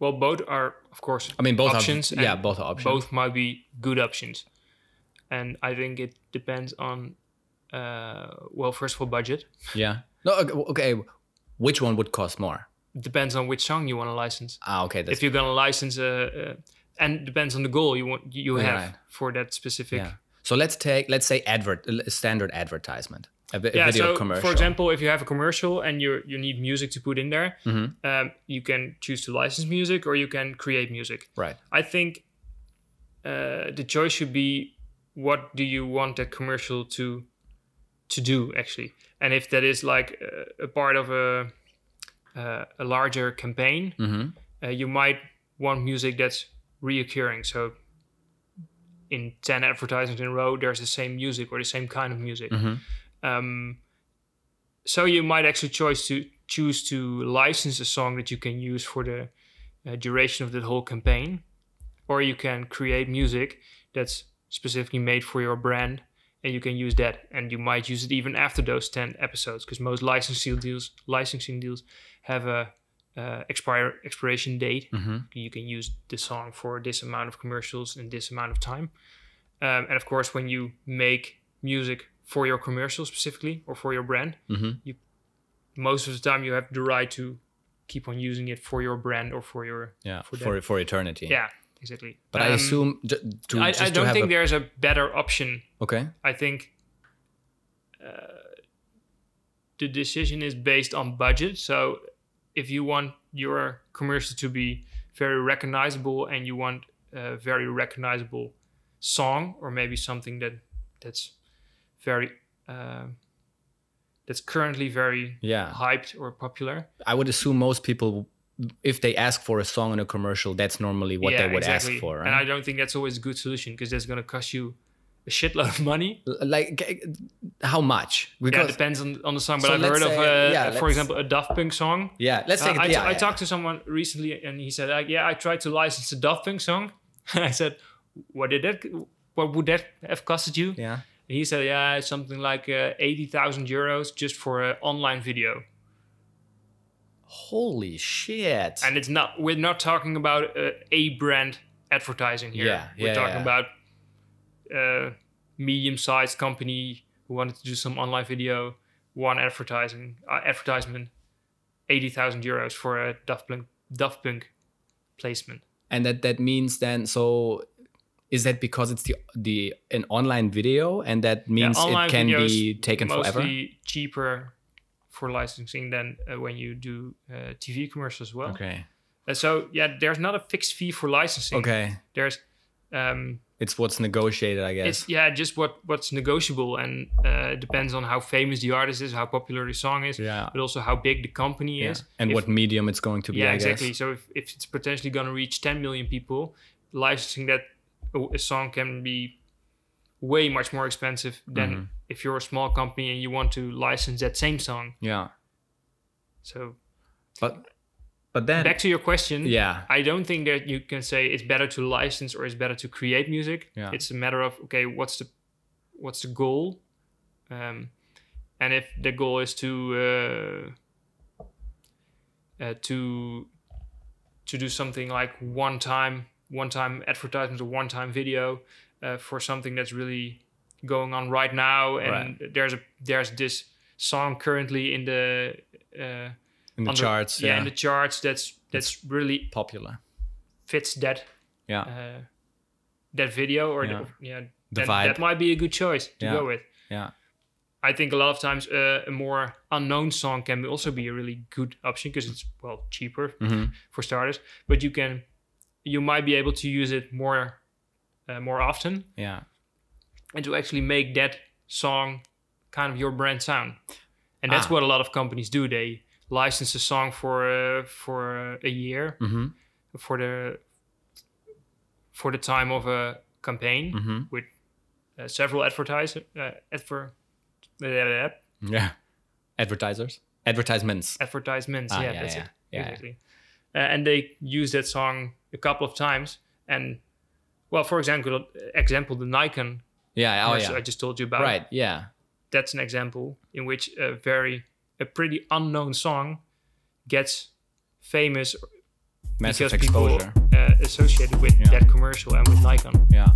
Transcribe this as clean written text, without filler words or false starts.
well, both are, of course, I mean, both options. both are options. Both might be good options. And I think it depends on, first of all, budget. Yeah. No, okay. Which one would cost more? It depends on which song you want to license. Okay. If you're going to license, and depends on the goal you have right. for that specific. Yeah. So let's say standard advertisement. A video commercial. For example, if you have a commercial and you need music to put in there, you can choose to license music or you can create music. Right. I think the choice should be, what do you want that commercial to do actually? And if that is like a part of a larger campaign, you might want music that's reoccurring. So in 10 advertisements in a row, there's the same music or the same kind of music. So you might actually choose to license a song that you can use for the duration of the whole campaign, or you can create music that's specifically made for your brand, and you can use that, and you might use it even after those 10 episodes, because most licensing deals have a expiration date. You can use the song for this amount of commercials in this amount of time, and of course, when you make music for your commercial specifically or for your brand, you most of the time you have the right to keep on using it for your brand or for your for eternity. Yeah, exactly. But I assume I don't think there's a better option. Okay. I think the decision is based on budget. So if you want your commercial to be very recognizable and you want a very recognizable song, or maybe something that's very that's currently very hyped or popular, I would assume most people, if they ask for a song in a commercial, that's normally what they would ask for, right? And I don't think that's always a good solution, because that's going to cost you a shitload of money. Like, how much? Because it depends on the song, but I've heard of, for example, a Daft Punk song. Yeah, let's take it. I talked to someone recently, and he said, I tried to license a Daft Punk song. And I said, what would that have costed you? Yeah. And he said, it's something like 80,000 euros just for an online video. Holy shit. And we're not talking about a brand advertising here. We're talking about a medium-sized company who wanted to do some online video, one advertisement, 80,000 euros for a Daft Punk placement. And that means then, so is that because it's an online video, and that means it can be taken forever? Mostly cheaper for licensing than when you do TV commercials as well. Okay. So there's not a fixed fee for licensing. Okay. There's it's what's negotiated, I guess. It's just what's negotiable, and it depends on how famous the artist is, how popular the song is, but also how big the company is, and what medium it's going to be. I exactly. guess. So if it's potentially going to reach 10 million people, licensing that a song can be way much more expensive than if you're a small company and you want to license that same song. Yeah. So, but then back to your question. Yeah. I don't think that you can say it's better to license or it's better to create music. Yeah. It's a matter of, okay, what's the goal? And if the goal is to do something like one-time advertisement or one-time video for something that's really going on right now, and there's this song currently in the charts, in the charts that's really popular, fits that that video or the vibe. That might be a good choice to go with. Yeah. I think a lot of times a more unknown song can also be a really good option, because it's cheaper for starters, but you might be able to use it more often. Yeah. And to actually make that song kind of your brand sound. And that's what a lot of companies do. They license a song for a year for the time of a campaign with several advertisements. That's it. Exactly. And they use that song a couple of times, and for example, the Nikon. I just told you about. Right. Yeah. That's an example in which a pretty unknown song gets famous massive because exposure people associated with that commercial and with Nikon. Yeah.